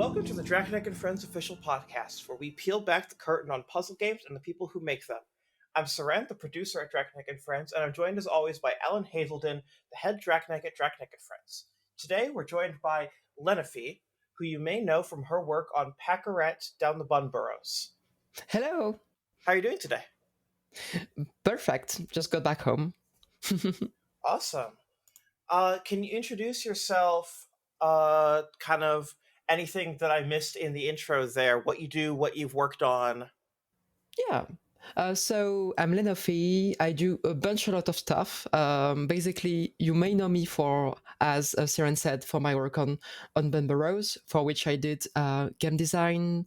Welcome to the Draconic and Friends official podcast, where we peel back the curtain on puzzle games and the people who make them. I'm Syrenne, the producer at Draconic and Friends, and I'm joined as always by Alan Hazelden, the head Draconic at Draconic and Friends. Today, we're joined by Lenophie, who you may know from her work on Pâquerette Down the Bunburrows. Hello. How are you doing today? Perfect. Just got back home. Awesome. Can you introduce yourself, kind of anything that I missed in the intro there, what you do, what you've worked on? Yeah. So I'm Lenophie. I do a lot of stuff. Basically, you may know me for, as Syrenne said, for my work on Bunburrows, for which I did game design,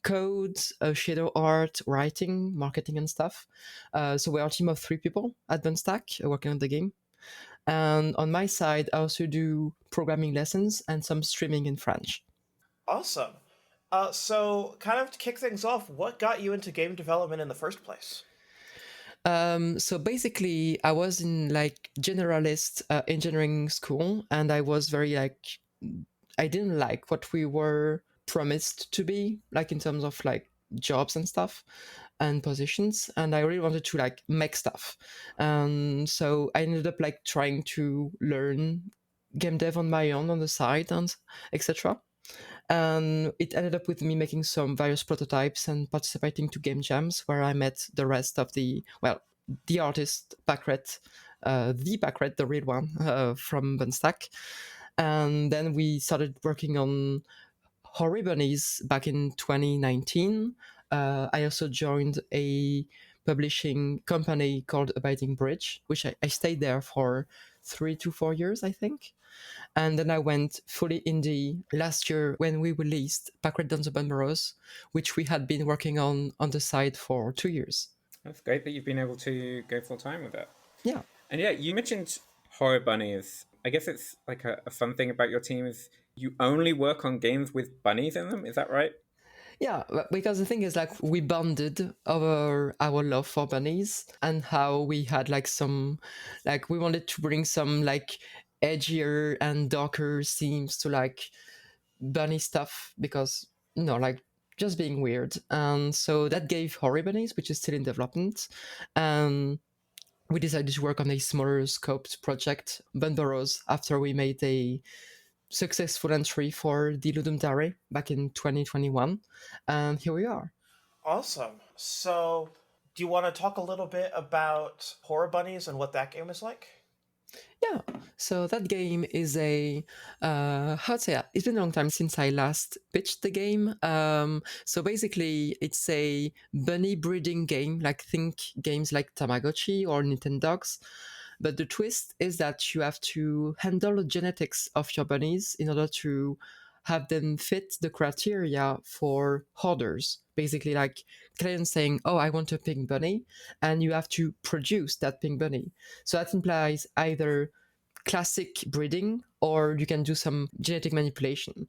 code, shadow art, writing, marketing, and stuff. So we're a team of 3 people at Bunstack working on the game. And on my side, I also do programming lessons and some streaming in French. Awesome. So, kind of to kick things off, what got you into game development in the first place? So basically, I was in generalist engineering school, and I was very I didn't like what we were promised to be, in terms of jobs and stuff and positions, and I really wanted to make stuff. And so I ended up trying to learn game dev on my own on the side and etc. And it ended up with me making some various prototypes and participating to game jams where I met the rest of the artist Pâquerette, the real one from Bunstack. And then we started working on Horror Bunnies back in 2019. I also joined a publishing company called Abiding Bridge, which I stayed there for 3 to 4 years, I think. And then I went fully indie last year when we released Pâquerette Down the Bunburrows, which we had been working on the side for 2 years. That's great that you've been able to go full time with it. Yeah. And yeah, you mentioned Horror Bunnies. I guess it's like a fun thing about your team is you only work on games with bunnies in them. Is that right? Yeah, because the thing is, we bonded over our love for bunnies and how we had some, we wanted to bring some edgier and darker themes to bunny stuff because, just being weird. And so that gave Horror Bunnies, which is still in development. And we decided to work on a smaller scoped project, Bunburrows, after we made a successful entry for the Ludum Dare back in 2021, and here we are. Awesome. So, do you want to talk a little bit about Horror Bunnies and what that game is like? Yeah, so that game is it's been a long time since I last pitched the game. So basically, it's a bunny breeding game, think games like Tamagotchi or Nintendogs. But the twist is that you have to handle the genetics of your bunnies in order to have them fit the criteria for hoarders. Basically, clients saying, "Oh, I want a pink bunny," and you have to produce that pink bunny. So that implies either classic breeding or you can do some genetic manipulation.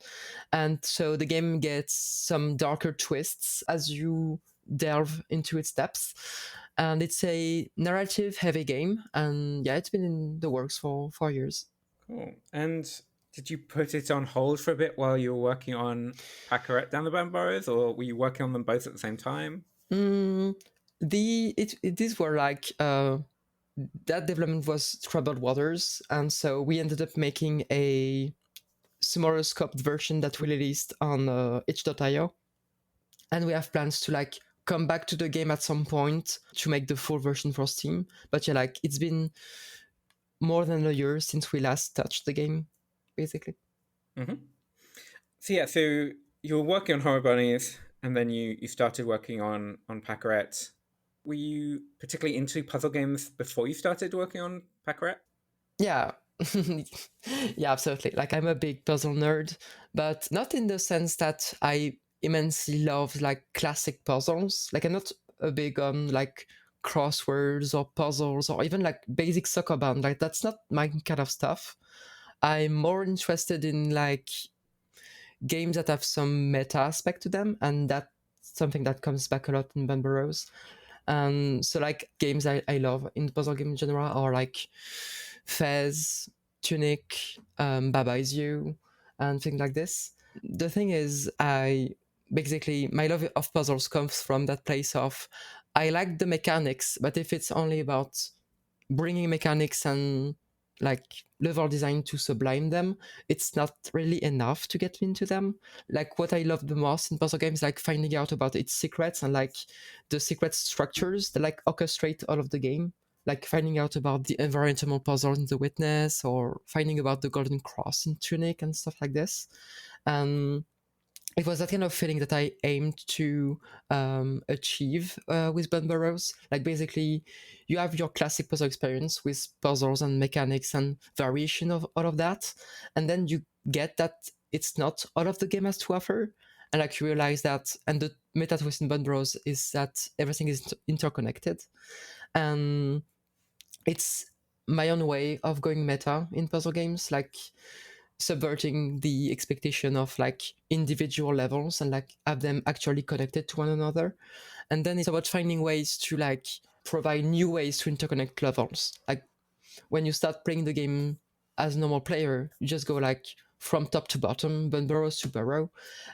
And so the game gets some darker twists as you delve into its depths. And it's a narrative heavy game, and yeah, it's been in the works for 4 years. Cool. And did you put it on hold for a bit while you were working on Pâquerette Down the Bunburrows, or were you working on them both at the same time? These were that development was troubled waters, and so we ended up making a smaller scoped version that we released on itch.io, and we have plans to come back to the game at some point to make the full version for Steam. But yeah, it's been more than a year since we last touched the game, basically. Mm-hmm. So you were working on Horror Bunnies, and then you started working on Pâquerette. Were you particularly into puzzle games before you started working on Pâquerette? Yeah. Yeah, absolutely. I'm a big puzzle nerd, but not in the sense that I immensely love classic puzzles. I'm not a big on crosswords or puzzles or even basic Sokoban. That's not my kind of stuff. I'm more interested in games that have some meta aspect to them, and that's something that comes back a lot in Bunburrows. So games I love in the puzzle game genre are Fez, Tunic, Baba Is You, and things like this. The thing is, my love of puzzles comes from that place of I like the mechanics, but if it's only about bringing mechanics and like level design to sublime them, it's not really enough to get into them. Like what I love the most in puzzle games, like finding out about its secrets and like the secret structures that like orchestrate all of the game. Like finding out about the environmental puzzle in The Witness, or finding about the Golden Cross in Tunic and stuff like this. And it was that kind of feeling that I aimed to achieve with Bunburrows. Like basically, you have your classic puzzle experience with puzzles and mechanics and variation of all of that, and then you get that it's not all of the game has to offer, and like you realize that. And the meta twist in Bunburrows is that everything is interconnected, and it's my own way of going meta in puzzle games, like subverting the expectation of like individual levels and like have them actually connected to one another. And then it's about finding ways to like provide new ways to interconnect levels. Like when you start playing the game as a normal player, you just go like from top to bottom, burrows to burrow,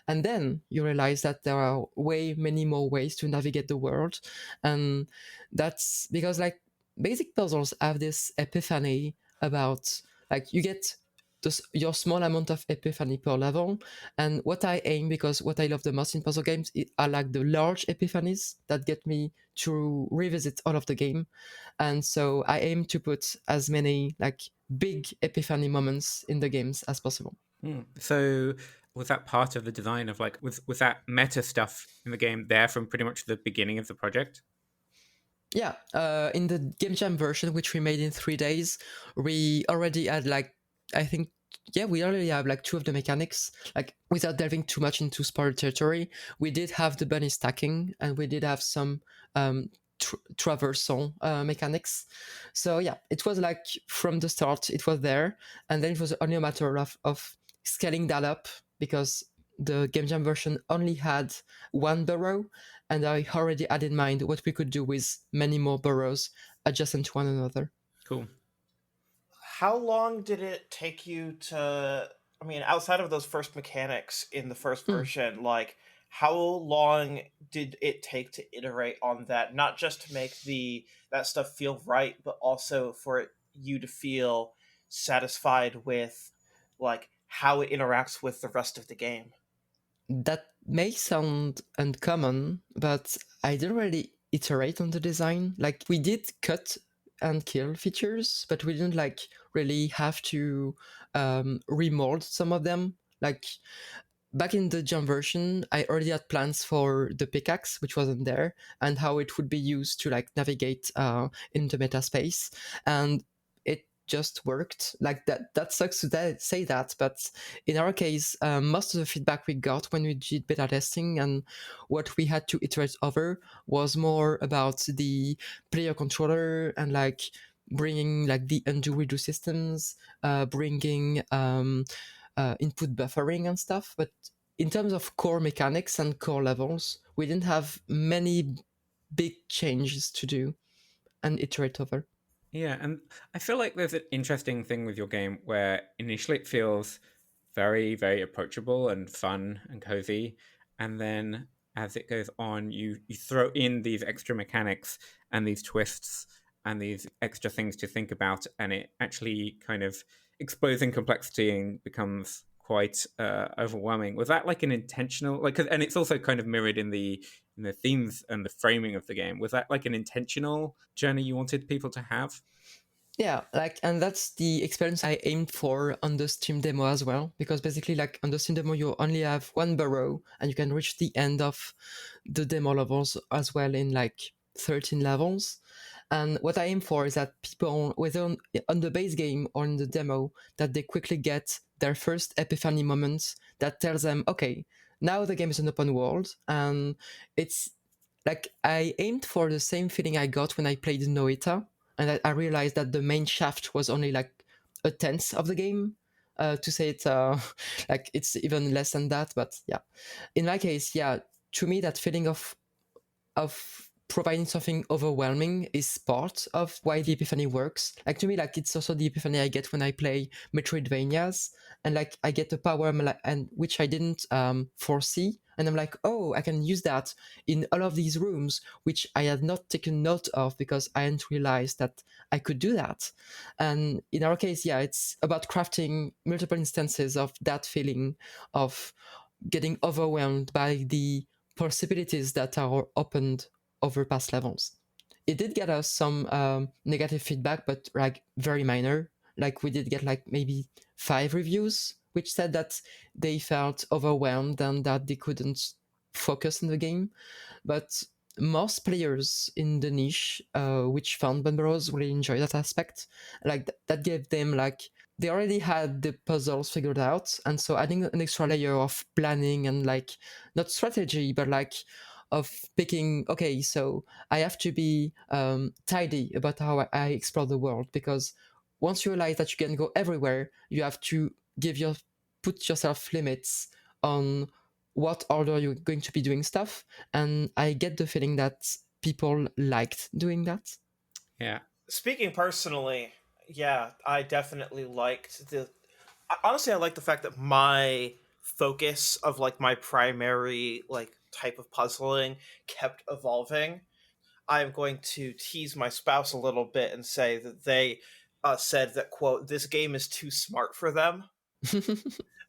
and then you realize that there are way many more ways to navigate the world. And that's because like basic puzzles have this epiphany about like you get your small amount of epiphany per level. And what I aim, because what I love the most in puzzle games are like the large epiphanies that get me to revisit all of the game. And so I aim to put as many like big epiphany moments in the games as possible. So was that part of the design of like was that meta stuff in the game there from pretty much the beginning of the project? Yeah, in the game jam version, which we made in 3 days, we already had like, I think, yeah, we already have like 2 of the mechanics. Like without delving too much into spoiler territory, we did have the bunny stacking, and we did have some traversal mechanics. So yeah, it was like from the start, it was there, and then it was only a matter of scaling that up, because the game jam version only had 1 burrow, and I already had in mind what we could do with many more burrows adjacent to one another. Cool. How long did it take you to, I mean, outside of those first mechanics in the first version, like how long did it take to iterate on that, not just to make that stuff feel right, but also for you to feel satisfied with like how it interacts with the rest of the game? That may sound uncommon, but I didn't really iterate on the design. Like we did cut and kill features, but we didn't like really have to remold some of them. Like back in the jump version, I already had plans for the pickaxe, which wasn't there, and how it would be used to like navigate in the meta space, and it just worked. Like that sucks to say that, but in our case, most of the feedback we got when we did beta testing and what we had to iterate over was more about the player controller and like bringing like the undo redo systems, bringing input buffering and stuff. But in terms of core mechanics and core levels, we didn't have many big changes to do and iterate over. Yeah, and I feel like there's an interesting thing with your game where initially it feels very, very approachable and fun and cozy, and then as it goes on, you throw in these extra mechanics and these twists and these extra things to think about, and it actually kind of explodes in complexity and becomes quite overwhelming. Was that like an intentional like? And it's also kind of mirrored in the themes and the framing of the game. Was that like an intentional journey you wanted people to have? Yeah, like, and that's the experience I aimed for on the Steam demo as well, because basically, like, on the Steam demo, you only have 1 burrow, and you can reach the end of the demo levels as well in like 13 levels. And what I aim for is that people, whether on the base game or in the demo, that they quickly get their first epiphany moment that tells them, okay, now the game is an open world, and it's like I aimed for the same feeling I got when I played Noita, and I realized that the main shaft was only like a tenth of the game. To say it like it's even less than that, but yeah. In my case, yeah, to me that feeling of providing something overwhelming is part of why the epiphany works. Like to me, like it's also the epiphany I get when I play Metroidvanias, and like I get a power and which I didn't foresee, and I'm like, oh, I can use that in all of these rooms, which I had not taken note of because I hadn't realized that I could do that. And in our case, yeah, it's about crafting multiple instances of that feeling of getting overwhelmed by the possibilities that are opened over past levels. It did get us some negative feedback, but like very minor. Like we did get like maybe 5 reviews, which said that they felt overwhelmed and that they couldn't focus on the game. But most players in the niche, which found Bunburrows, really enjoy that aspect. Like that gave them like they already had the puzzles figured out, and so adding an extra layer of planning and like not strategy, but like of picking. Okay, so I have to be tidy about how I explore the world, because once you realize that you can go everywhere, you have to put yourself limits on what order you're going to be doing stuff. And I get the feeling that people liked doing that. Yeah. Speaking personally, yeah, I definitely liked the. Honestly, I like the fact that my focus of like my primary like type of puzzling kept evolving. I'm going to tease my spouse a little bit and say that they said that, quote, this game is too smart for them,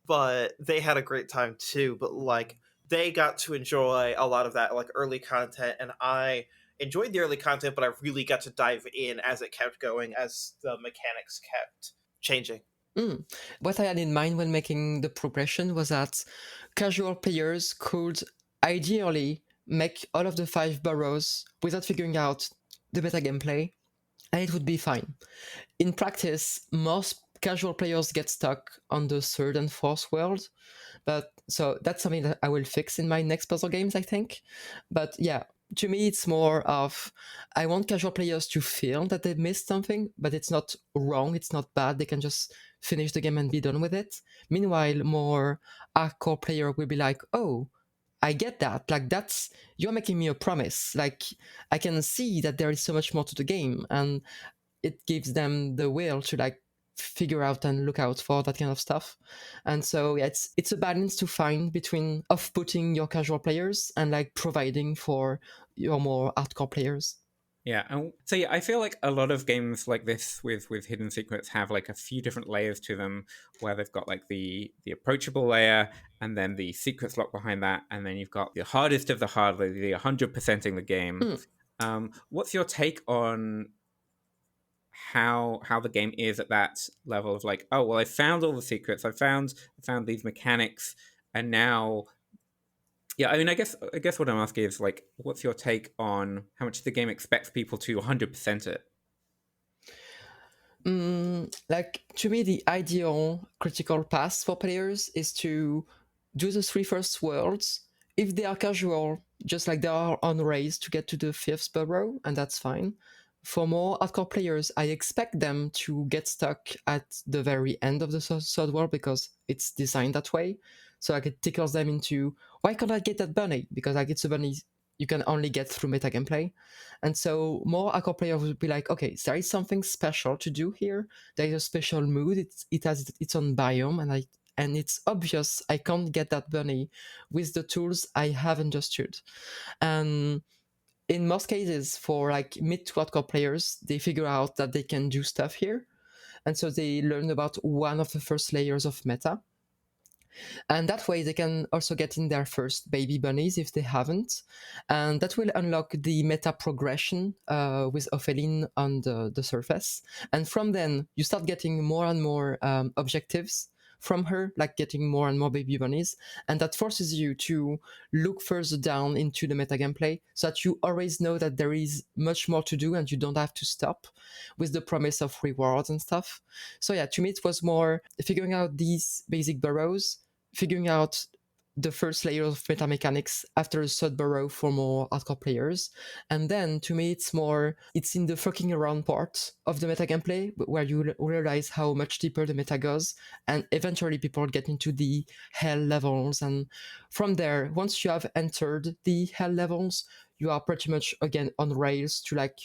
but they had a great time too. But like they got to enjoy a lot of that like early content, and I enjoyed the early content, but I really got to dive in as it kept going, as the mechanics kept changing. What I had in mind when making the progression was that casual players could ideally make all of the 5 burrows without figuring out the meta gameplay, and it would be fine. In practice, most casual players get stuck on the 3rd and 4th world, but so that's something that I will fix in my next puzzle games, I think. But yeah, to me, it's more of I want casual players to feel that they missed something, but it's not wrong, it's not bad. They can just finish the game and be done with it. Meanwhile, more hardcore player will be like, oh, I get that. Like that's you're making me a promise. Like I can see that there is so much more to the game, and it gives them the will to like figure out and look out for that kind of stuff. And so yeah, it's a balance to find between off-putting your casual players and like providing for your more hardcore players. Yeah, and so yeah, I feel like a lot of games like this with hidden secrets have like a few different layers to them, where they've got like the approachable layer, and then the secrets locked behind that, and then you've got the hardest of the hard, the 100%ing the game. What's your take on how the game is at that level of like, oh well, I found all the secrets, I found these mechanics, and now yeah, I mean, I guess what I'm asking is like, what's your take on how much the game expects people to 100% it? Like to me, the ideal critical path for players is to do the 3 first worlds. If they are casual, just like they are on race to get to the 5th burrow, and that's fine. For more hardcore players, I expect them to get stuck at the very end of the 3rd world because it's designed that way. So like it tickles them into, why can't I get that bunny? Because like it's a bunny you can only get through meta gameplay. And so more hardcore players would be like, okay, there is something special to do here. There is a special mood. It has its own biome, and it's obvious I can't get that bunny with the tools I have understood. And in most cases, for like mid to hardcore players, they figure out that they can do stuff here. And so they learn about one of the first layers of meta. And that way they can also get in their first baby bunnies if they haven't. And that will unlock the meta progression with Opheline on the surface. And from then, you start getting more and more objectives from her, like getting more and more baby bunnies. And that forces you to look further down into the meta gameplay so that you always know that there is much more to do and you don't have to stop, with the promise of rewards and stuff. So yeah, to me, it was more figuring out these basic burrows, figuring out the first layer of meta mechanics after the third burrow for more hardcore players. And then to me, it's in the fucking around part of the meta gameplay where you realize how much deeper the meta goes. And eventually people get into the hell levels. And from there, once you have entered the hell levels, you are pretty much again on rails to like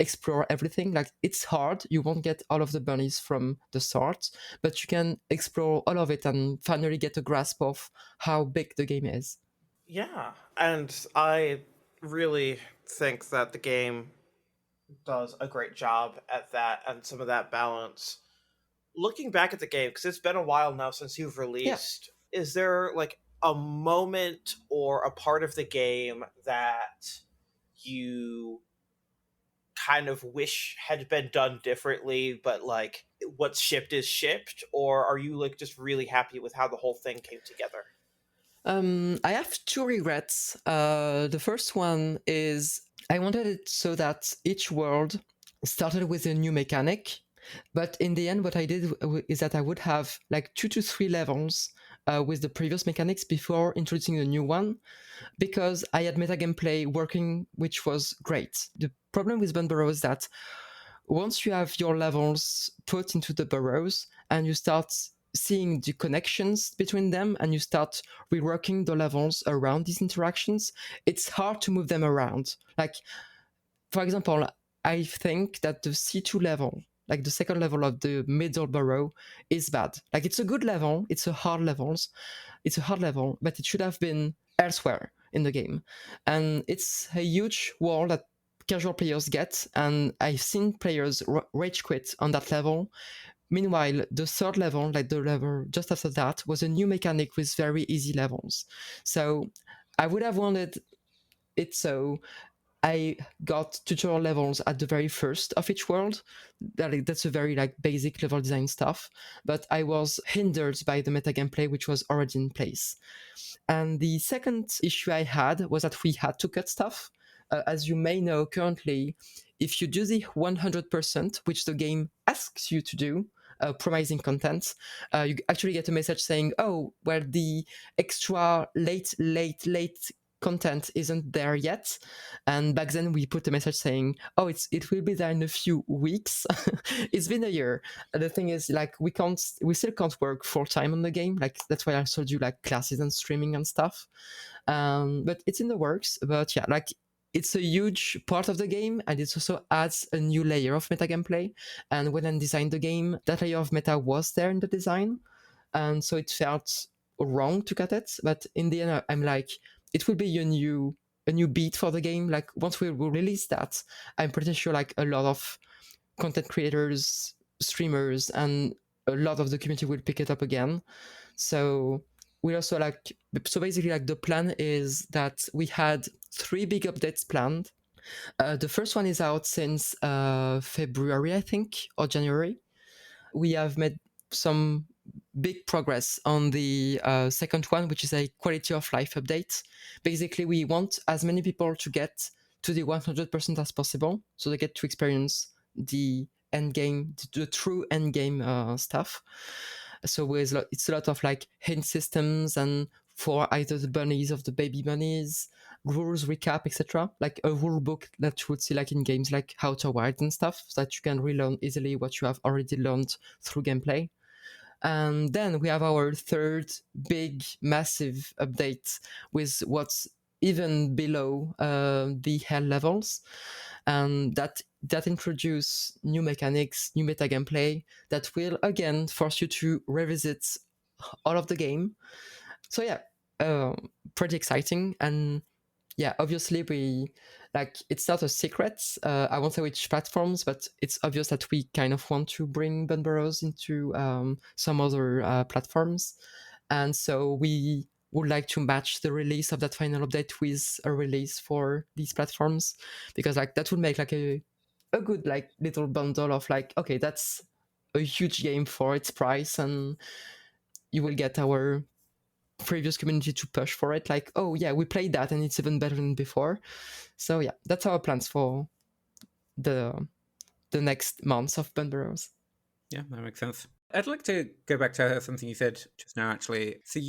explore everything. Like it's hard, you won't get all of the bunnies from the start, but you can explore all of it and finally get a grasp of how big the game is. Yeah, and I really think that the game does a great job at that and some of that balance. Looking back at the game, because it's been a while now since you've Yeah. released, is there like a moment or a part of the game that you kind of wish had been done differently, but like what's shipped is shipped, or are you like just really happy with how the whole thing came together? I have two regrets. The first one is I wanted it so that each world started with a new mechanic, but in the end, what I did is that I would have like 2 to 3 levels with the previous mechanics before introducing a new one, because I had meta gameplay working, which was great. The problem with Bunburrow is that once you have your levels put into the burrows and you start seeing the connections between them and you start reworking the levels around these interactions, it's hard to move them around. Like, for example, I think that the C2 level, like the second level of the middle burrow, is bad. Like it's a good level, it's a hard level, but it should have been elsewhere in the game. And it's a huge wall that casual players get, and I've seen players rage quit on that level. Meanwhile, the third level, like the level just after that, was a new mechanic with very easy levels. So I would have wanted it so I got tutorial levels at the very first of each world. That's a very like basic level design stuff, but I was hindered by the meta gameplay which was already in place. And the second issue I had was that we had to cut stuff. As you may know, currently, if you do the 100%, which the game asks you to do, promising content, you actually get a message saying, oh, well, the extra late content isn't there yet. And back then we put a message saying, oh, it will be there in a few weeks. It's been a year. The thing is, like, we still can't work full time on the game. Like, that's why I told you, like, classes and streaming and stuff. But it's in the works. But yeah, like, it's a huge part of the game, and it also adds a new layer of meta gameplay. And when I designed the game, that layer of meta was there in the design, and so it felt wrong to cut it. But in the end, I'm like, it will be a new beat for the game. Like once we will release that, I'm pretty sure like a lot of content creators, streamers, and a lot of the community will pick it up again. So we also so basically like the plan is that we had 3 big updates planned. The first one is out since February, I think, or January. We have made some big progress on the second one, which is a quality of life update. Basically, we want as many people to get to the 100% as possible, so they get to experience the end game, the true end game stuff. So it's a lot of like hint systems, and for either the bunnies or the baby bunnies, rules recap, etc. Like a rule book that you would see like in games like Outer Wilds and stuff, so that you can relearn easily what you have already learned through gameplay. And then we have our third big, massive update with what's even below the hell levels, and that introduce new mechanics, new meta gameplay that will again force you to revisit all of the game. So yeah, pretty exciting. And yeah, obviously we like it's not a secret. I won't say which platforms, but it's obvious that we kind of want to bring Bunburrows into some other platforms, and so we would like to match the release of that final update with a release for these platforms, because like that would make like a good like little bundle of like, okay, that's a huge game for its price, and you will get our previous community to push for it, like, oh yeah, we played that and it's even better than before. So yeah, that's our plans for the next months of Bunburrows. Yeah, that makes sense. I'd like to go back to something you said just now, actually. So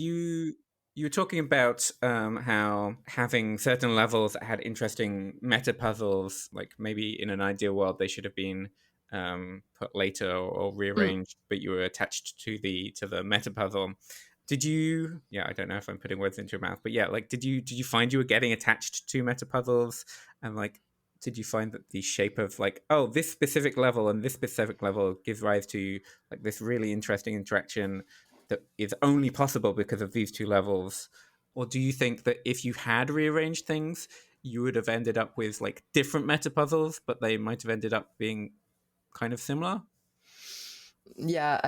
You were talking about how having certain levels that had interesting meta puzzles, like maybe in an ideal world they should have been put later or Mm. rearranged, but you were attached to the meta puzzle. Did you? Yeah, I don't know if I'm putting words into your mouth, but yeah, like did you find you were getting attached to meta puzzles, and like did you find that the shape of like, oh, this specific level and this specific level gives rise to like this really interesting interaction that is only possible because of these two levels? Or do you think that if you had rearranged things, you would have ended up with like different meta puzzles, but they might have ended up being kind of similar? Yeah,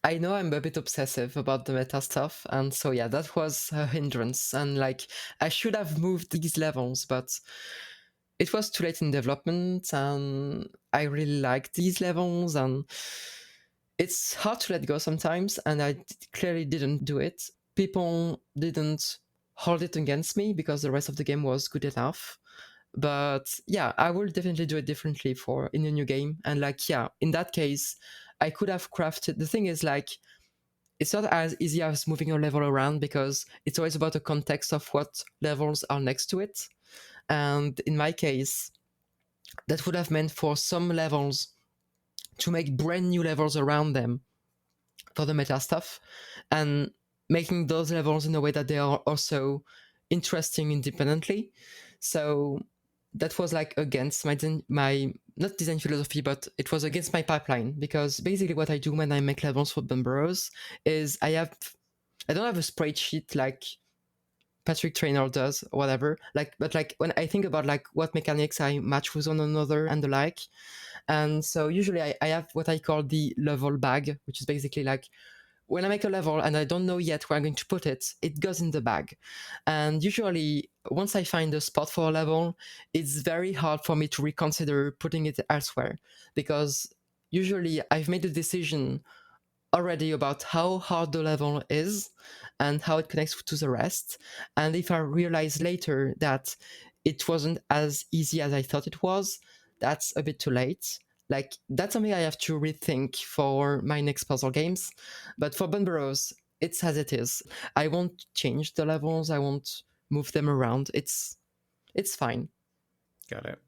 I know I'm a bit obsessive about the meta stuff, and so yeah, that was a hindrance. And like, I should have moved these levels, but it was too late in development, and I really liked these levels, and it's hard to let go sometimes, and clearly didn't do it. People didn't hold it against me because the rest of the game was good enough. But yeah, I will definitely do it differently for in a new game. And like, yeah, in that case, I could have crafted. The thing is, like, it's not as easy as moving a level around because it's always about the context of what levels are next to it. And in my case, that would have meant for some levels to make brand new levels around them for the meta stuff, and making those levels in a way that they are also interesting independently. So that was like against my not design philosophy, but it was against my pipeline, because basically what I do when I make levels for Bunburrows is I don't have a spreadsheet like Patrick Traynor does or whatever. Like, but like when I think about like what mechanics I match with one another and the like, and so usually I have what I call the level bag, which is basically like when I make a level and I don't know yet where I'm going to put it, it goes in the bag. And usually, once I find a spot for a level, it's very hard for me to reconsider putting it elsewhere, because usually I've made a decision already about how hard the level is and how it connects to the rest. And if I realize later that it wasn't as easy as I thought it was, that's a bit too late. Like, that's something I have to rethink for my next puzzle games. But for Bunburrows, it's as it is. I won't change the levels, I won't move them around. It's fine. Got it.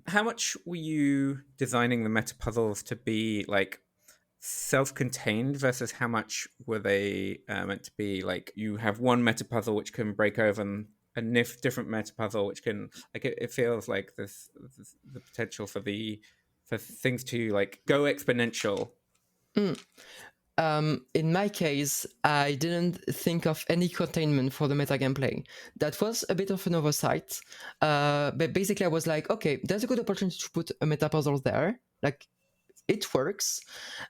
How much were you designing the meta puzzles to be like self-contained versus how much were they meant to be like you have one meta puzzle which can break over a different meta puzzle which can like it feels like this the potential for things to like go exponential. Mm. In my case, I didn't think of any containment for the meta gameplay. That was a bit of an oversight. But basically, I was like, okay, there's a good opportunity to put a meta puzzle there. Like, it works.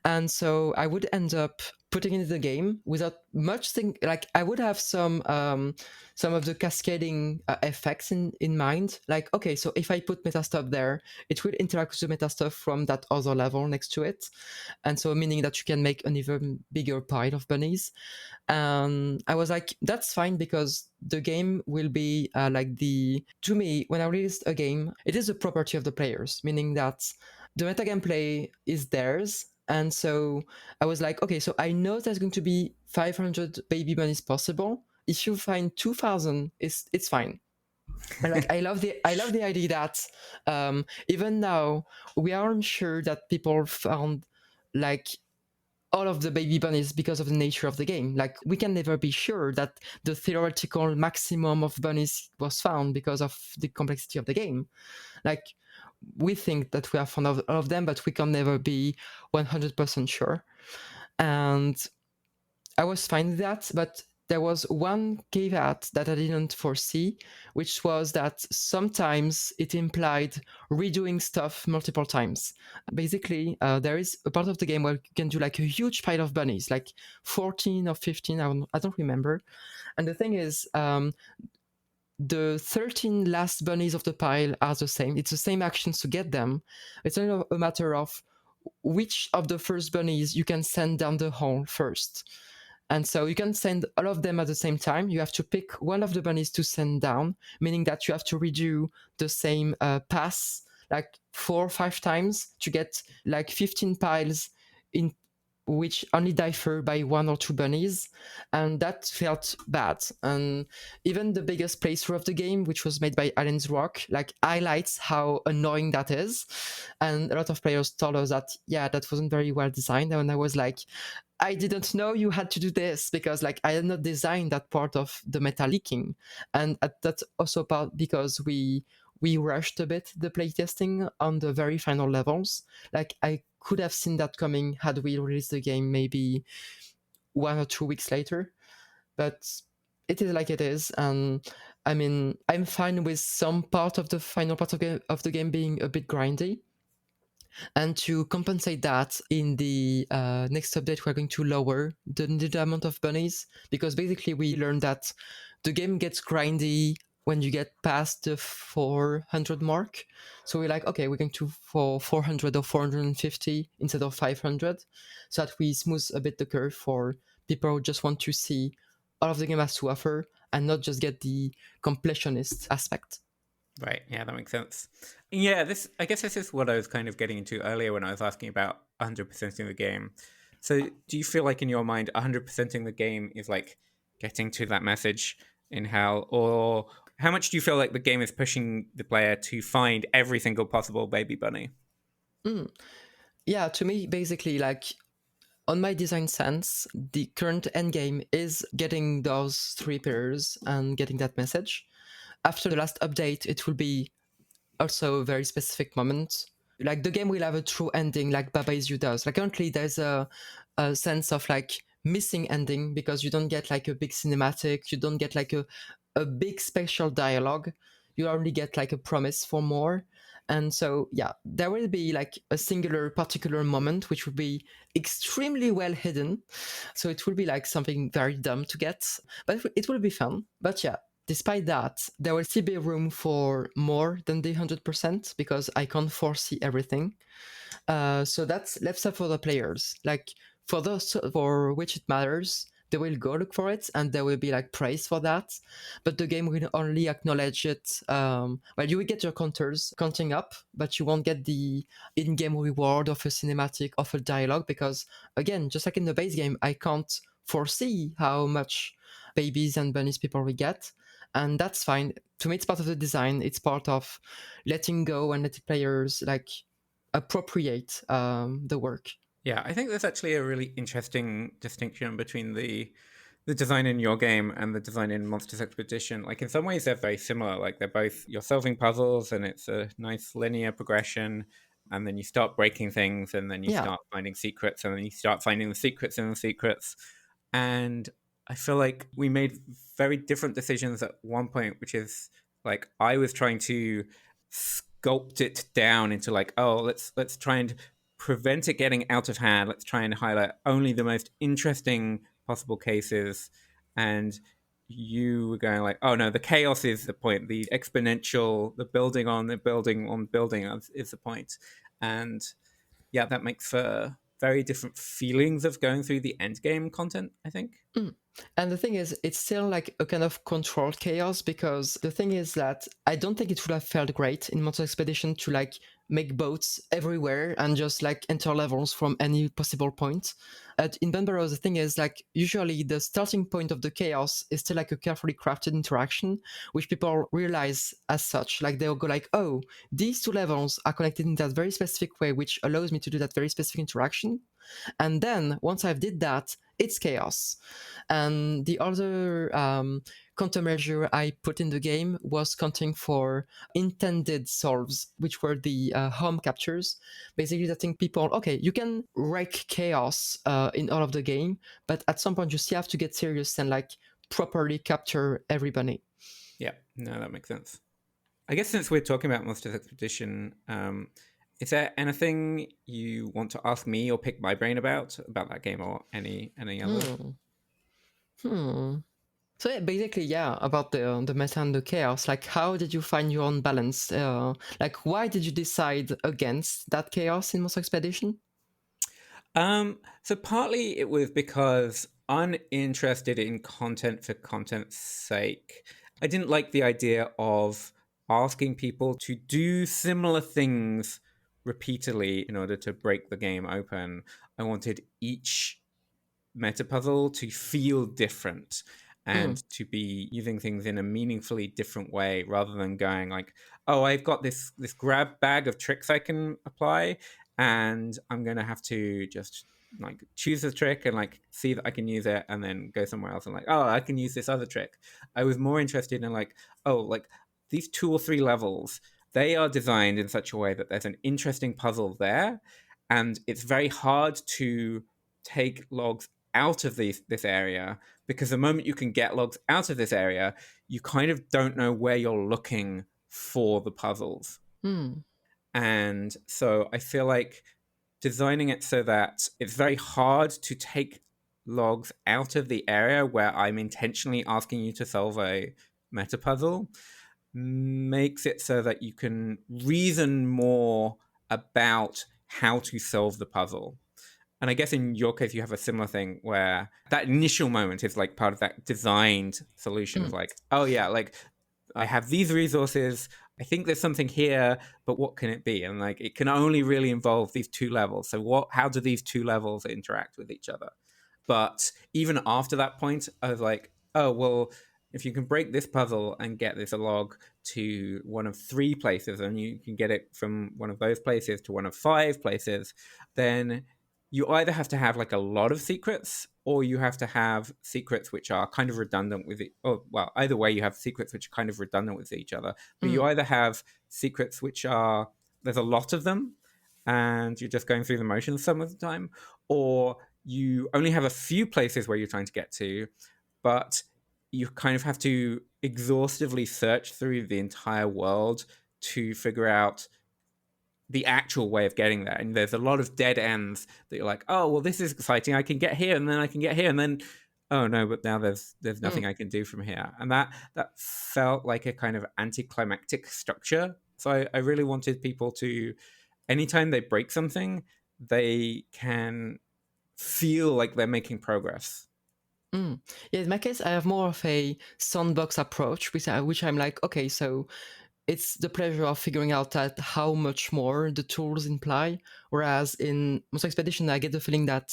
And so I would end up putting it in the game without much think. Like, I would have some of the cascading effects in mind. Like, okay, so if I put meta stuff there, it will interact with the meta stuff from that other level next to it. And so meaning that you can make an even bigger pile of bunnies. And I was like, that's fine, because the game will be to me, when I released a game, it is a property of the players, meaning that the meta gameplay is theirs. And so I was like, okay, so I know there's going to be 500 baby bunnies possible. If you find 2,000, it's fine. And like, I love the idea that even now we aren't sure that people found like all of the baby bunnies because of the nature of the game. Like, we can never be sure that the theoretical maximum of bunnies was found because of the complexity of the game. Like, we think that we have found all of them, but we can never be 100% sure. And I was fine with that, but there was one caveat that I didn't foresee, which was that sometimes it implied redoing stuff multiple times. Basically, there is a part of the game where you can do like a huge pile of bunnies, like 14 or 15, I don't remember. And the thing is, the 13 last bunnies of the pile are the same. It's the same actions to get them. It's only a matter of which of the first bunnies you can send down the hole first. And so you can send all of them at the same time. You have to pick one of the bunnies to send down, meaning that you have to redo the same pass like 4 or 5 times to get like 15 piles in which only differ by 1 or 2 bunnies, and that felt bad. And even the biggest playthrough of the game, which was made by Alan's Rock, like highlights how annoying that is. And a lot of players told us that, yeah, that wasn't very well designed. And I was like, I didn't know you had to do this, because like I had not designed that part of the meta leaking. And that's also part because we rushed a bit the playtesting on the very final levels. Like I could have seen that coming had we released the game maybe 1 or 2 weeks later. But it is like it is. And I mean, I'm fine with some part of the final part of the game being a bit grindy. And to compensate that, in the next update, we're going to lower the amount of bunnies, because basically we learned that the game gets grindy when you get past the 400 mark. So we're like, okay, we're going to for 400 or 450 instead of 500, so that we smooth a bit the curve for people who just want to see all of the game has to offer and not just get the completionist aspect. Right. Yeah, that makes sense. Yeah, I guess this is what I was kind of getting into earlier when I was asking about 100%ing the game. So, do you feel like in your mind 100%ing the game is like getting to that message in hell, or how much do you feel like the game is pushing the player to find every single possible baby bunny? Yeah, to me, basically, like on my design sense, the current endgame is getting those 3 pairs and getting that message. After the last update, it will be also a very specific moment. Like the game will have a true ending, like Baba Is You does. Like currently, there's a sense of like missing ending, because you don't get like a big cinematic, you don't get like a big special dialogue. You only get like a promise for more. And so, yeah, there will be like a singular particular moment which will be extremely well hidden. So it will be like something very dumb to get, but it will be fun. But yeah, despite that, there will still be room for more than the 100%, because I can't foresee everything. So that's left up for the players. Like for those for which it matters, they will go look for it, and there will be like praise for that. But the game will only acknowledge it. Well, you will get your counters counting up, but you won't get the in-game reward of a cinematic, of a dialogue, because again, just like in the base game, I can't foresee how much babies and bunnies people will get. And that's fine. To me, it's part of the design. It's part of letting go and letting players like appropriate the work. Yeah, I think there's actually a really interesting distinction between the design in your game and the design in Monsters Expedition. Like in some ways they're very similar. Like they're both, you're solving puzzles and it's a nice linear progression, and then you start breaking things, and then you Yeah. start finding secrets, and then you start finding the secrets in the secrets. And I feel like we made very different decisions at one point, which is like I was trying to sculpt it down into like, oh, let's try and prevent it getting out of hand. Let's try and highlight only the most interesting possible cases. And you were going like, oh no, the chaos is the point. The exponential, the building on the building on building is the point. And yeah, that makes for very different feelings of going through the end game content, I think. And the thing is, it's still like a kind of controlled chaos, because the thing is that I don't think it would have felt great in Monster Expedition to like make boats everywhere and just like enter levels from any possible point. In Bunburrows, the thing is like usually the starting point of the chaos is still like a carefully crafted interaction, which people realize as such. Like they'll go like, oh, these 2 levels are connected in that very specific way, which allows me to do that very specific interaction. And then once I've did that, it's chaos. And the other countermeasure I put in the game was counting for intended solves, which were the home captures. Basically, letting people, okay, you can wreak chaos in all of the game, but at some point you still have to get serious and like properly capture everybody. Yeah, no, that makes sense. I guess since we're talking about Monsters Expedition, is there anything you want to ask me or pick my brain about that game or any other? So yeah, basically, yeah, about the meta and the chaos. Like, how did you find your own balance? Like, why did you decide against that chaos in Monster Expedition? So partly it was because uninterested in content for content's sake. I didn't like the idea of asking people to do similar things repeatedly in order to break the game open. I wanted each meta puzzle to feel different and to be using things in a meaningfully different way, rather than going like, oh, I've got this grab bag of tricks I can apply, and I'm gonna have to just like choose a trick and like see that I can use it and then go somewhere else and like, oh, I can use this other trick. I was more interested in like, oh, like these 2 or 3 levels, they are designed in such a way that there's an interesting puzzle there, and it's very hard to take logs out of this area, because the moment you can get logs out of this area, you kind of don't know where you're looking for the puzzles. And so I feel like designing it so that it's very hard to take logs out of the area where I'm intentionally asking you to solve a meta puzzle makes it so that you can reason more about how to solve the puzzle. And I guess in your case, you have a similar thing where that initial moment is like part of that designed solution of like, oh yeah, like I have these resources. I think there's something here, but what can it be? And like, it can only really involve these 2 levels. So how do these 2 levels interact with each other? But even after that point, I was like, oh, well, if you can break this puzzle and get this log to one of 3 places, and you can get it from one of those places to one of 5 places, then you either have to have like a lot of secrets, or you have to have secrets which are kind of redundant with it. Or, well, either way, you have secrets which are kind of redundant with each other. But you either have secrets which are, there's a lot of them, and you're just going through the motions some of the time, or you only have a few places where you're trying to get to, but you kind of have to exhaustively search through the entire world to figure out the actual way of getting there. And there's a lot of dead ends that you're like, oh, well, this is exciting. I can get here, and then I can get here, and then, oh no, but now there's nothing I can do from here. And that felt like a kind of anticlimactic structure. So I really wanted people to, anytime they break something, they can feel like they're making progress. Yeah, in my case, I have more of a sandbox approach, which I'm like, okay, so it's the pleasure of figuring out that how much more the tools imply. Whereas in Monster Expedition, I get the feeling that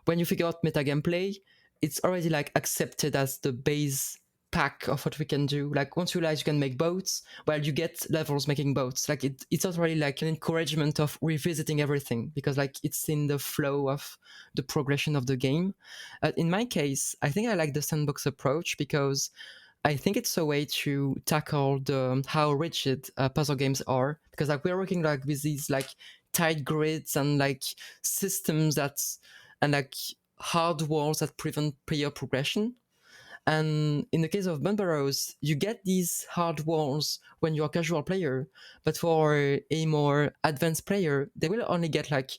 when you figure out meta gameplay, it's already like accepted as the base pack of what we can do. Like once you realize you can make boats, well, you get levels making boats. Like it's not really like an encouragement of revisiting everything, because like it's in the flow of the progression of the game. In my case, I think I like the sandbox approach because I think it's a way to tackle the how rigid puzzle games are, because like we're working like with these like tight grids and like systems and like hard walls that prevent player progression. And in the case of Bunburrows, you get these hard walls when you're a casual player, but for a more advanced player, they will only get like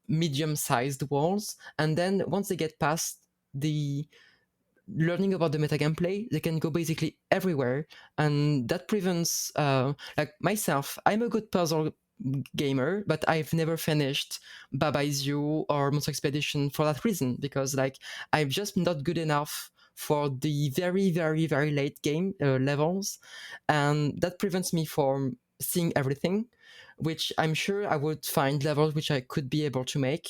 medium-sized walls, and then once they get past the learning about the meta gameplay, they can go basically everywhere, and that prevents like myself, I'm a good puzzle gamer, but I've never finished Baba Is You or Monster Expedition for that reason, because like I'm just not good enough for the very very very late game levels, and that prevents me from seeing everything, which I'm sure I would find levels which I could be able to make.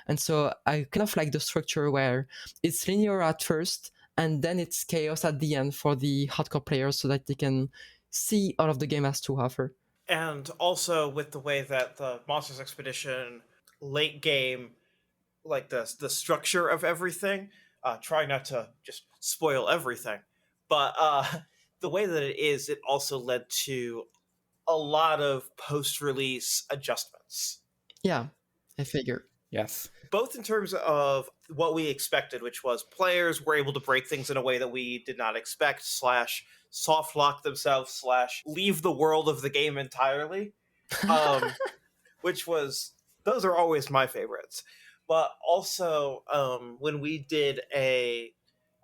And so I kind of like the structure where it's linear at first and then it's chaos at the end for the hardcore players, so that they can see all of the game has to offer. And also with the way that the Monsters Expedition late game, like the structure of everything, trying not to just spoil everything, but the way that it is, it also led to a lot of post-release adjustments. Yeah, I figure. Yes. Both in terms of what we expected, which was players were able to break things in a way that we did not expect, slash soft lock themselves, slash leave the world of the game entirely, which was, those are always my favorites. But also, when we did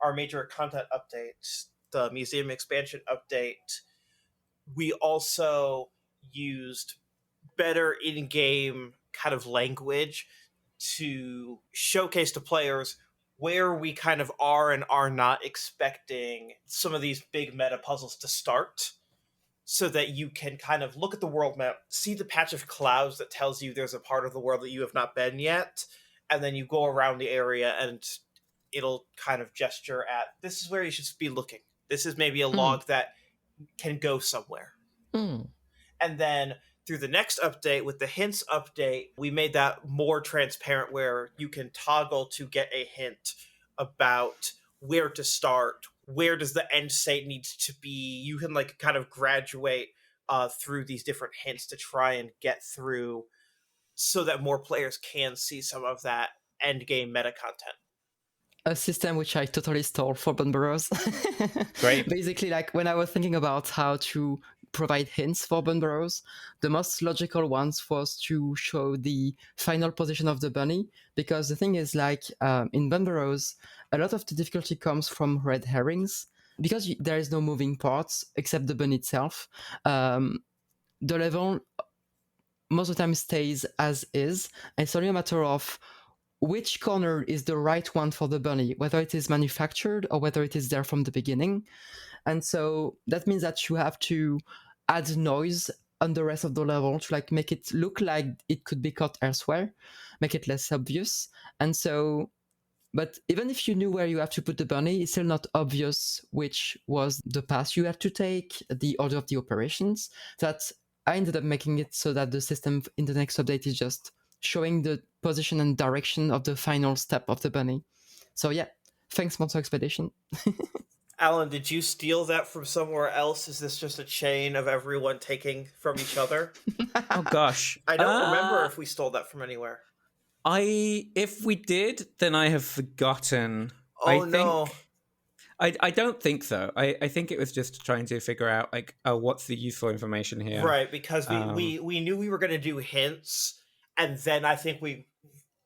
our major content update, the museum expansion update, we also used better in-game kind of language to showcase to players where we kind of are and are not expecting some of these big meta puzzles to start. so that you can kind of look at the world map, see the patch of clouds that tells you there's a part of the world that you have not been yet, and then you go around the area and it'll kind of gesture at, this is where you should be looking. This is maybe a log that can go somewhere. And then through the next update, with the hints update, we made that more transparent where you can toggle to get a hint about where to start, where does the end state need to be. You can like kind of graduate through these different hints to try and get through so that more players can see some of that end game meta content. A system which I totally stole for Bunburrows. Great. Basically, like when I was thinking about how to provide hints for Bunburrows, the most logical ones was to show the final position of the bunny, because the thing is, like in Bunburrows, a lot of the difficulty comes from red herrings, because there is no moving parts except the bunny itself. The level most of the time stays as is, and it's only a matter of which corner is the right one for the bunny, whether it is manufactured or whether it is there from the beginning. And so that means that you have to add noise on the rest of the level to like make it look like it could be caught elsewhere, make it less obvious. And so, but even if you knew where you have to put the bunny, it's still not obvious which was the path you had to take, the order of the operations. That I ended up making it so that the system in the next update is just showing the position and direction of the final step of the bunny. So yeah, thanks Monster Expedition. Alan, did you steal that from somewhere else? Is this just a chain of everyone taking from each other? Oh gosh, I don't remember if we stole that from anywhere. If we did, then I have forgotten. Oh no. I don't think so. I think it was just trying to figure out like, oh, what's the useful information here? Right, because we knew we were going to do hints, and then I think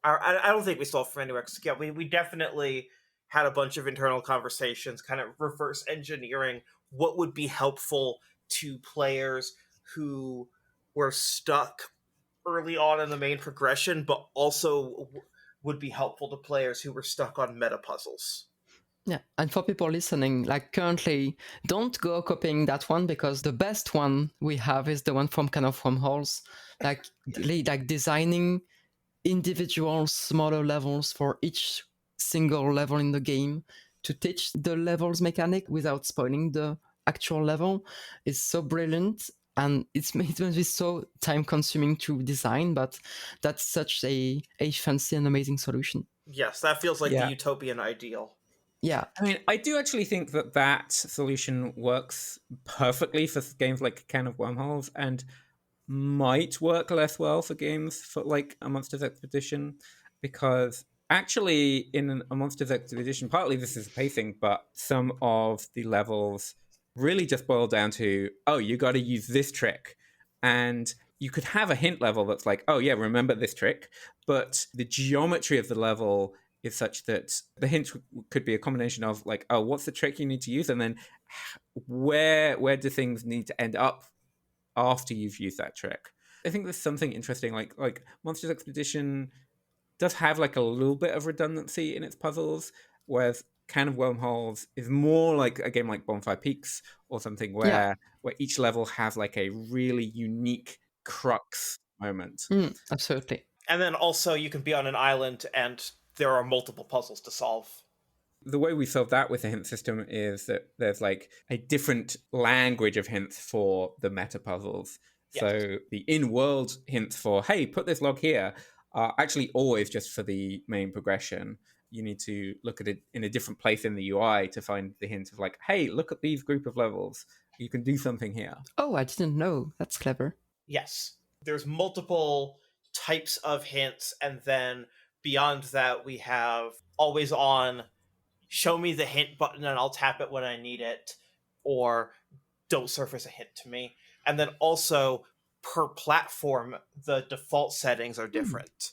I don't think we stole from anywhere. Yeah, we definitely had a bunch of internal conversations, kind of reverse engineering what would be helpful to players who were stuck early on in the main progression, but also would be helpful to players who were stuck on meta puzzles. Yeah, and for people listening, like currently, don't go copying that one, because the best one we have is the one from Kind of Wormholes, like like designing individual smaller levels for each single level in the game to teach the levels mechanic without spoiling the actual level is so brilliant. And it must be so time consuming to design, but that's such a fancy and amazing solution. Yes, that feels like the utopian ideal. Yeah. I mean, I do actually think that solution works perfectly for games like Can of Wormholes and might work less well for games for like a Monsters Expedition, because actually in a Monsters Expedition, partly this is pacing, but some of the levels really just boil down to, oh, you got to use this trick. And you could have a hint level that's like, oh yeah, remember this trick. But the geometry of the level is such that the hint could be a combination of like, oh, what's the trick you need to use? And then where do things need to end up after you've used that trick? I think there's something interesting, like Monsters Expedition does have like a little bit of redundancy in its puzzles, whereas Can of Wormholes is more like a game like Bonfire Peaks or something where each level has like a really unique crux moment. Absolutely. And then also you can be on an island and there are multiple puzzles to solve. The way we solve that with the hint system is that there's like a different language of hints for the meta puzzles. Yes. So the in-world hints for, hey, put this log here, are actually always just for the main progression. You need to look at it in a different place in the UI to find the hint of like, hey, look at these group of levels. You can do something here. Oh, I didn't know. That's clever. Yes. There's multiple types of hints, and then beyond that, we have always on, show me the hint button and I'll tap it when I need it, or don't surface a hint to me. And then also, per platform, the default settings are different.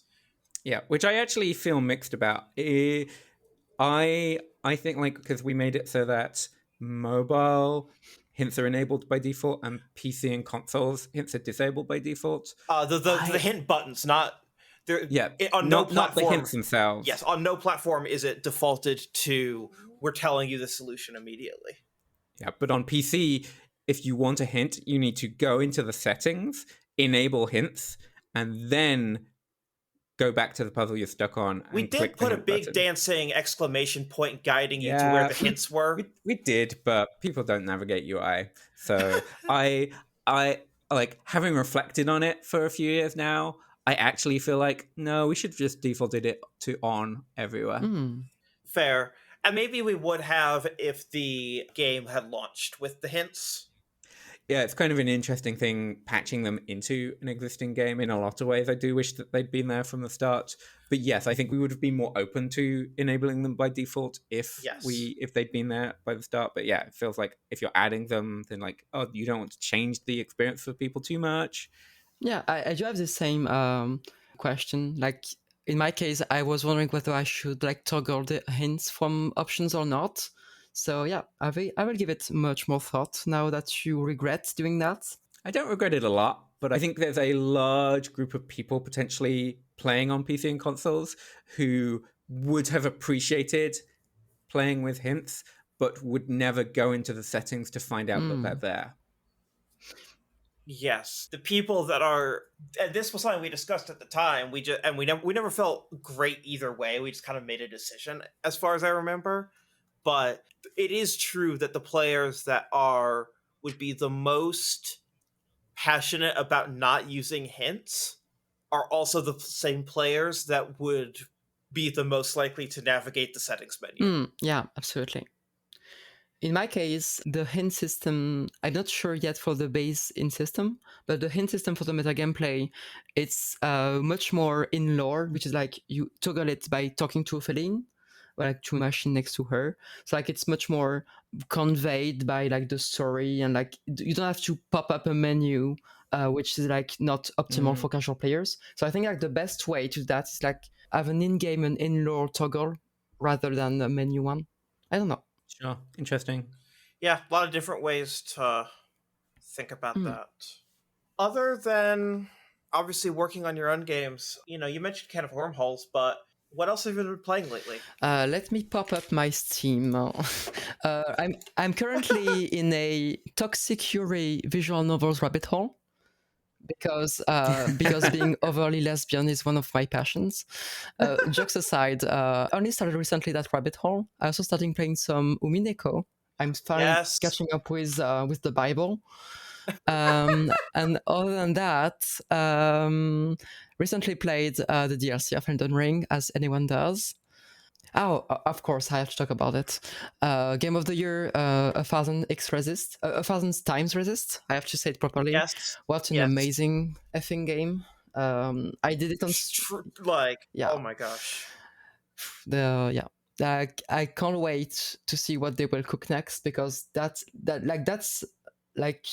Yeah, which I actually feel mixed about. I think like, because we made it so that mobile hints are enabled by default and PC and consoles hints are disabled by default. The hint buttons, not... on no platform, not the hints themselves. Yes, on no platform is it defaulted to, we're telling you the solution immediately. Yeah, but on PC, if you want a hint, you need to go into the settings, enable hints, and then go back to the puzzle you're stuck on and We click did the put a hint big button. dancing exclamation point guiding you to where the hints were. We did, but people don't navigate UI. So I like, having reflected on it for a few years now, I actually feel like, no, we should just defaulted it to on everywhere. Fair. And maybe we would have if the game had launched with the hints. Yeah, it's kind of an interesting thing patching them into an existing game in a lot of ways. I do wish that they'd been there from the start. But yes, I think we would have been more open to enabling them by default if they'd been there by the start. But yeah, it feels like if you're adding them, then like, oh, you don't want to change the experience for people too much. Yeah, I do have the same question. Like, in my case, I was wondering whether I should like toggle the hints from options or not. So yeah, I will give it much more thought now that you regret doing that. I don't regret it a lot, but I think there's a large group of people potentially playing on PC and consoles who would have appreciated playing with hints, but would never go into the settings to find out that they're there. Yes, the people that are, and this was something we discussed at the time. We never felt great either way. We just kind of made a decision, as far as I remember. But it is true that the players that would be the most passionate about not using hints are also the same players that would be the most likely to navigate the settings menu. Yeah, absolutely. In my case, the hint system, I'm not sure yet for the base in system, but the hint system for the meta gameplay, it's much more in lore, which is like you toggle it by talking to a feline, or like to a machine next to her. So like it's much more conveyed by like the story, and like you don't have to pop up a menu, which is like not optimal for casual players. So I think like the best way to do that is like have an in-game and in-lore toggle rather than a menu one. I don't know. Sure. Interesting. Yeah, a lot of different ways to think about that. Other than obviously working on your own games, you mentioned Can of Wormholes, but what else have you been playing lately? Let me pop up my Steam. I'm currently in a Toxic Fury visual novels rabbit hole because being overly lesbian is one of my passions. Jokes aside, I only started recently that rabbit hole. I also started playing some Umineko. I'm finally catching up with the Bible. And other than that, recently played the DLC of Elden Ring, as anyone does. Oh, of course, I have to talk about it. Game of the Year, 1000x resist, 1000 times resist. I have to say it properly. Yes. What an amazing effing game! I did it on oh my gosh. I can't wait to see what they will cook next, because that's like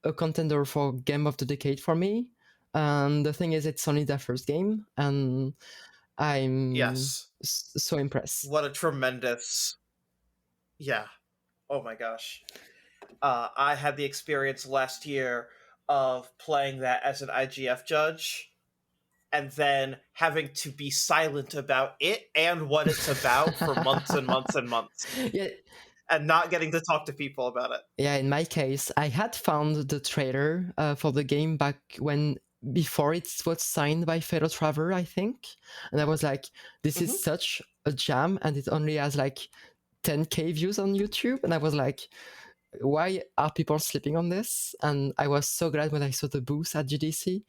a contender for Game of the Decade for me. And the thing is, it's only their first game, and I'm so impressed. What a tremendous... Yeah. Oh my gosh. I had the experience last year of playing that as an IGF judge, and then having to be silent about it and what it's about for months and months and months. Yeah. And not getting to talk to people about it. Yeah, in my case, I had found the trailer for the game back before it was signed by Fellow Traveler, I think. And I was like, this is such a jam, and it only has like 10k views on YouTube. And I was like, why are people sleeping on this? And I was so glad when I saw the booth at GDC.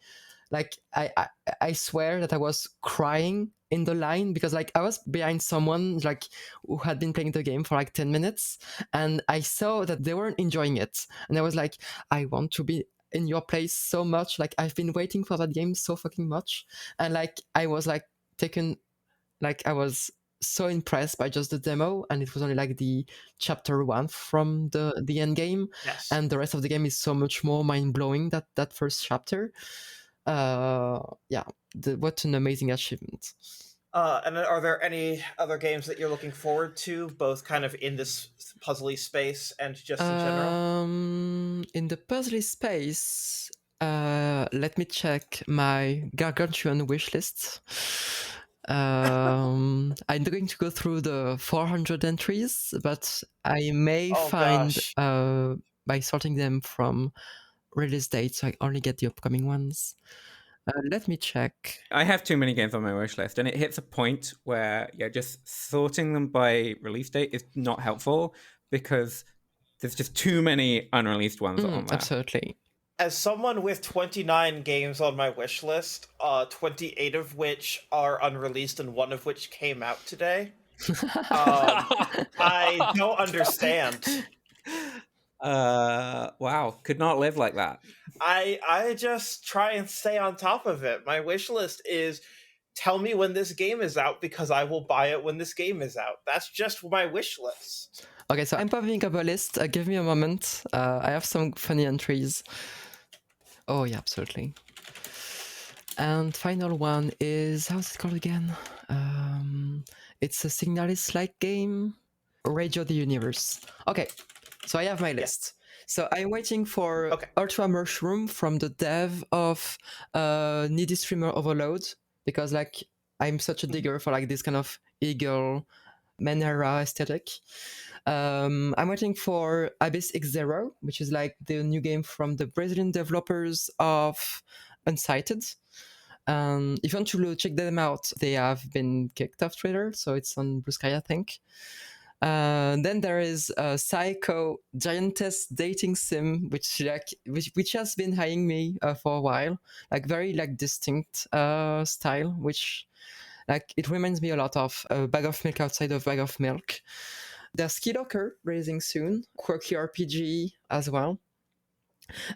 Like, I swear that I was crying in the line, because like I was behind someone like who had been playing the game for like 10 minutes, and I saw that they weren't enjoying it. And I was like, I want to be in your place so much. Like, I've been waiting for that game so fucking much. And like, I was like taken, like I was so impressed by just the demo, and it was only like the chapter 1 from the end game. Yes. And the rest of the game is so much more mind-blowing that first chapter. What an amazing achievement. And are there any other games that you're looking forward to, both kind of in this puzzly space and just in general? In the puzzly space, let me check my gargantuan wish list. I'm going to go through the 400 entries, but I may find by sorting them from release date, so I only get the upcoming ones. Let me check. I have too many games on my wish list, and it hits a point where just sorting them by release date is not helpful because there's just too many unreleased ones on there. Absolutely. As someone with 29 games on my wish list, 28 of which are unreleased and one of which came out today, I don't understand. Wow, could not live like that. I just try and stay on top of it. My wish list is tell me when this game is out because I will buy it when this game is out. That's just my wish list. Okay, so I'm popping up a list. Give me a moment. I have some funny entries. Oh yeah, absolutely. And final one is, how's it called again? It's a Signalis-like game. Radio the Universe. Okay, so I have my list. So I'm waiting for Ultra Mushroom from the dev of Needy Streamer Overload, because like I'm such a digger for like this kind of eagle Manera aesthetic. I'm waiting for Abyss X0, which is like the new game from the Brazilian developers of Unsighted. If you want to check them out, they have been kicked off Twitter, so it's on Blue Sky, I think. Then there is Psycho Giantess Dating Sim, which has been eyeing me for a while, like very like distinct style, which like it reminds me a lot of a Bag of Milk outside of Bag of Milk. There's Skidoker releasing soon, quirky RPG as well.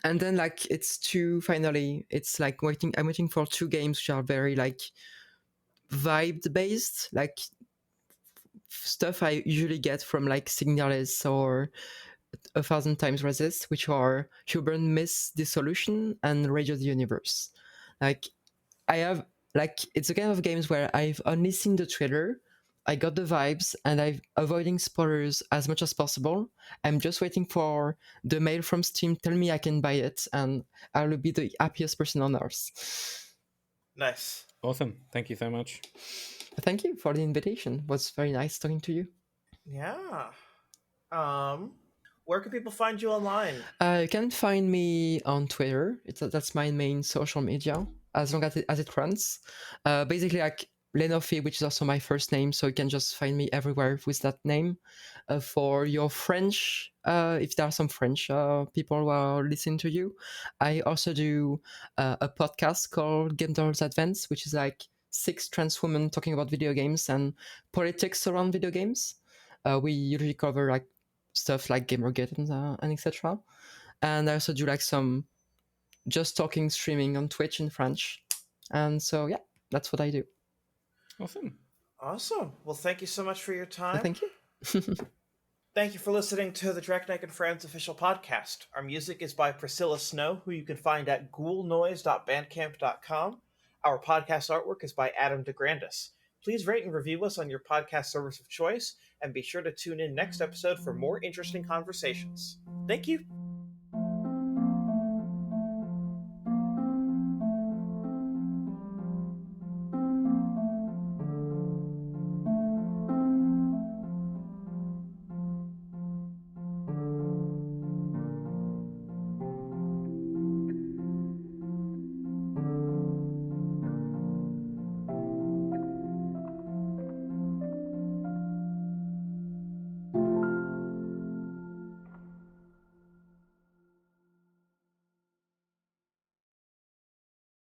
And then like it's like I'm waiting for two games which are very like vibe based, like stuff I usually get from like Signalis or 1,000 Times Resist, which are Human Miss Dissolution and Radio the Universe. Like I have like it's a kind of games where I've only seen the trailer, I got the vibes, and I'm avoiding spoilers as much as possible. I'm just waiting for the mail from Steam tell me I can buy it, and I will be the happiest person on earth. Nice. Awesome. Thank you so much. Thank you for the invitation. It was very nice talking to you. Yeah. Where can people find you online? You can find me on Twitter. That's my main social media, as long as it runs. Basically, like Lenophie, which is also my first name, so you can just find me everywhere with that name. For your French, if there are some French people who are listening to you, I also do a podcast called Game Dolls Advance, which is like 6 trans women talking about video games and politics around video games. We usually cover like stuff like Gamergate and etc. And I also do like some just talking streaming on Twitch in French. And so yeah, that's what I do. Awesome. Well, thank you so much for your time. Thank you. Thank you for listening to the Draconic and Friends official podcast. Our music is by Priscilla Snow, who you can find at ghoulnoise.bandcamp.com. Our podcast artwork is by Adam DeGrandis. Please rate and review us on your podcast service of choice, and be sure to tune in next episode for more interesting conversations. Thank you.